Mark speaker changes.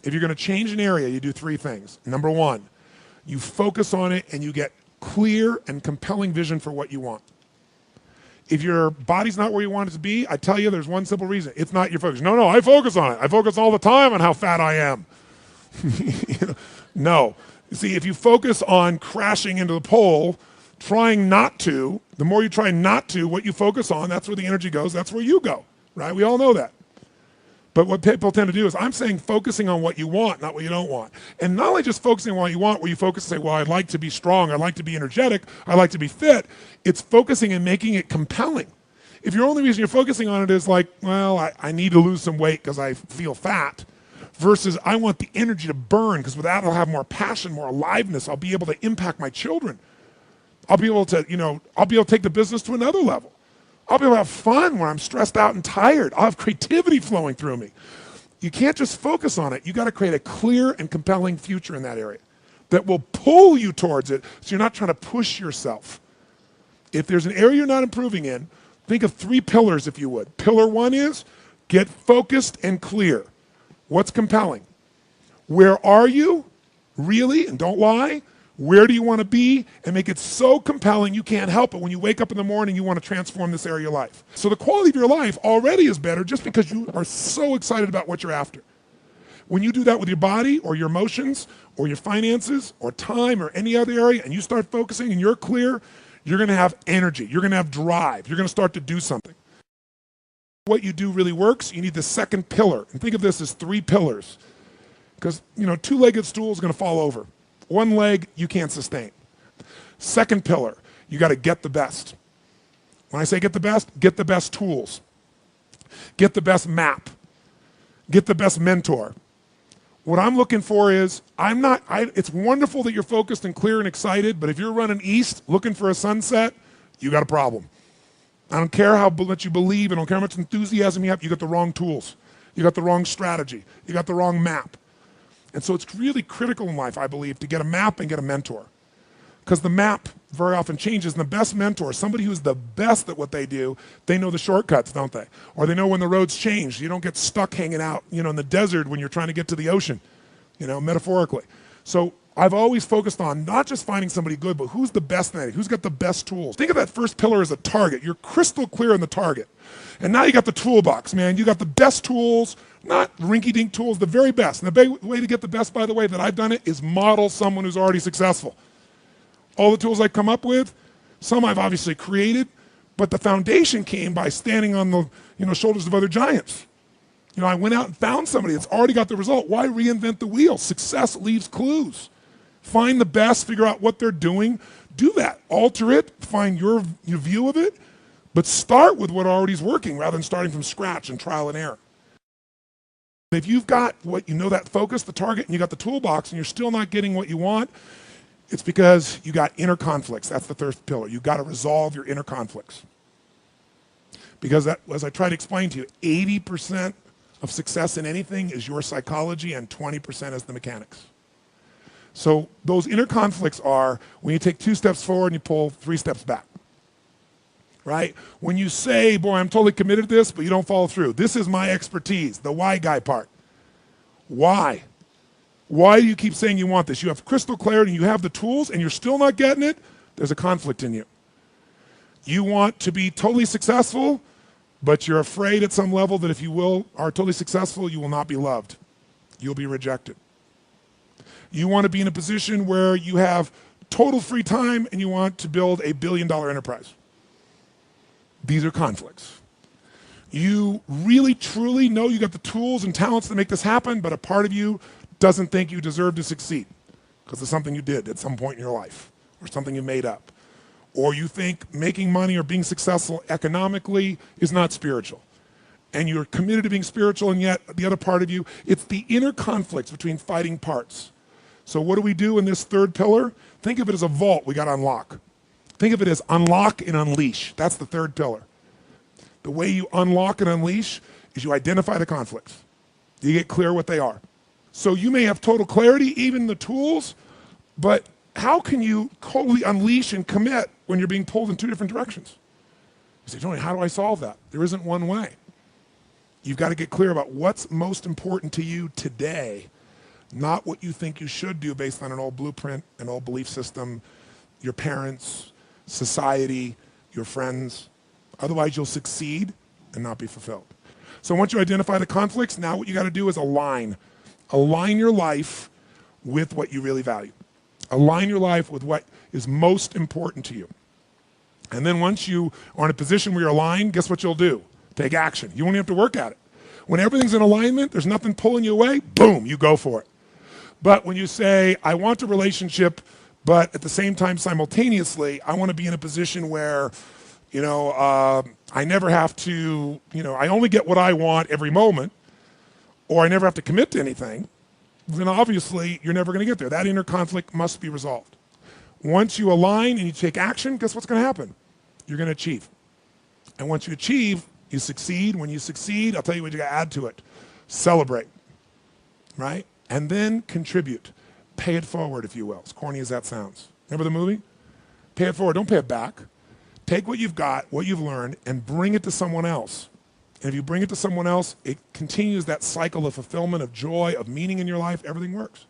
Speaker 1: if you're going to change an area, you do three things. Number one, you focus on it and you get clear and compelling vision for what you want. If your body's not where you want it to be, I tell you there's one simple reason. It's not your focus. No, I focus on it. I focus all the time on how fat I am. No. You see, if you focus on crashing into the pole, trying not to, the more you try not to, what you focus on, that's where the energy goes, that's where you go, right? We all know that. But what people tend to do is, I'm saying focusing on what you want, not what you don't want. And not only just focusing on what you want, where you focus and say, well, I'd like to be strong, I'd like to be energetic, I'd like to be fit. It's focusing and making it compelling. If your only reason you're focusing on it is like, well, I need to lose some weight because I feel fat, versus I want the energy to burn because with that I'll have more passion, more aliveness, I'll be able to impact my children. I'll be able to, I'll be able to take the business to another level. I'll be able to have fun when I'm stressed out and tired. I'll have creativity flowing through me. You can't just focus on it. You got to create a clear and compelling future in that area that will pull you towards it so you're not trying to push yourself. If there's an area you're not improving in, think of three pillars if you would. Pillar one is get focused and clear. What's compelling? Where are you really? And don't lie. Where do you want to be? And make it so compelling you can't help it. When you wake up in the morning, you want to transform this area of your life. So the quality of your life already is better just because you are so excited about what you're after. When you do that with your body or your emotions or your finances or time or any other area and you start focusing and you're clear, you're going to have energy. You're going to have drive. You're going to start to do something. What you do really works. You need the second pillar. And think of this as three pillars. Because, two-legged stool is going to fall over. One leg, you can't sustain. Second pillar, you got to get the best. When I say get the best tools. Get the best map. Get the best mentor. What I'm looking for is, it's wonderful that you're focused and clear and excited, but if you're running east looking for a sunset, you got a problem. I don't care how much you believe, I don't care how much enthusiasm you have, you got the wrong tools. You got the wrong strategy. You got the wrong map. And so it's really critical in life, I believe, to get a map and get a mentor. Because the map very often changes, and the best mentor, somebody who's the best at what they do, they know the shortcuts, don't they? Or they know when the roads change. You don't get stuck hanging out, in the desert when you're trying to get to the ocean, metaphorically. So I've always focused on not just finding somebody good, but who's the best at it, who's got the best tools. Think of that first pillar as a target. You're crystal clear on the target. And now you got the toolbox, man. You got the best tools, not rinky-dink tools, the very best. And the way to get the best, by the way, that I've done it is model someone who's already successful. All the tools I come up with, some I've obviously created, but the foundation came by standing on the shoulders of other giants. I went out and found somebody that's already got the result. Why reinvent the wheel? Success leaves clues. Find the best, figure out what they're doing, do that, alter it, find your view of it, but start with what already is working rather than starting from scratch and trial and error. If you've got that focus, the target, and you got the toolbox and you're still not getting what you want, it's because you got inner conflicts. That's the third pillar. You got to resolve your inner conflicts. Because that, as I try to explain to you, 80% of success in anything is your psychology and 20% is the mechanics. So those inner conflicts are when you take 2 steps forward and you pull 3 steps back, right? When you say, boy, I'm totally committed to this, but you don't follow through. This is my expertise, the why guy part. Why? Why do you keep saying you want this? You have crystal clarity, you have the tools, and you're still not getting it. There's a conflict in you. You want to be totally successful, but you're afraid at some level that if you are totally successful, you will not be loved. You'll be rejected. You want to be in a position where you have total free time and you want to build a billion-dollar enterprise. These are conflicts. You really, truly know you got the tools and talents to make this happen, but a part of you doesn't think you deserve to succeed because of something you did at some point in your life or something you made up. Or you think making money or being successful economically is not spiritual. And you're committed to being spiritual, and yet the other part of you, it's the inner conflicts between fighting parts. So what do we do in this third pillar? Think of it as a vault we got to unlock. Think of it as unlock and unleash. That's the third pillar. The way you unlock and unleash is you identify the conflicts. You get clear what they are. So you may have total clarity, even the tools, but how can you totally unleash and commit when you're being pulled in 2 different directions? You say, Tony, how do I solve that? There isn't one way. You've got to get clear about what's most important to you today not what you think you should do based on an old blueprint, an old belief system, your parents, society, your friends. Otherwise, you'll succeed and not be fulfilled. So once you identify the conflicts, now what you got to do is align. Align your life with what you really value. Align your life with what is most important to you. And then once you are in a position where you're aligned, guess what you'll do? Take action. You won't even have to work at it. When everything's in alignment, there's nothing pulling you away, boom, you go for it. But when you say, I want a relationship, but at the same time, simultaneously, I want to be in a position where, I never have to, I only get what I want every moment, or I never have to commit to anything, then obviously you're never going to get there. That inner conflict must be resolved. Once you align and you take action, guess what's going to happen? You're going to achieve. And once you achieve, you succeed. When you succeed, I'll tell you what you got to add to it. Celebrate, right? And then contribute. Pay it forward, if you will, as corny as that sounds. Remember the movie? Pay it forward, don't pay it back. Take what you've got, what you've learned, and bring it to someone else. And if you bring it to someone else, it continues that cycle of fulfillment, of joy, of meaning in your life. Everything works.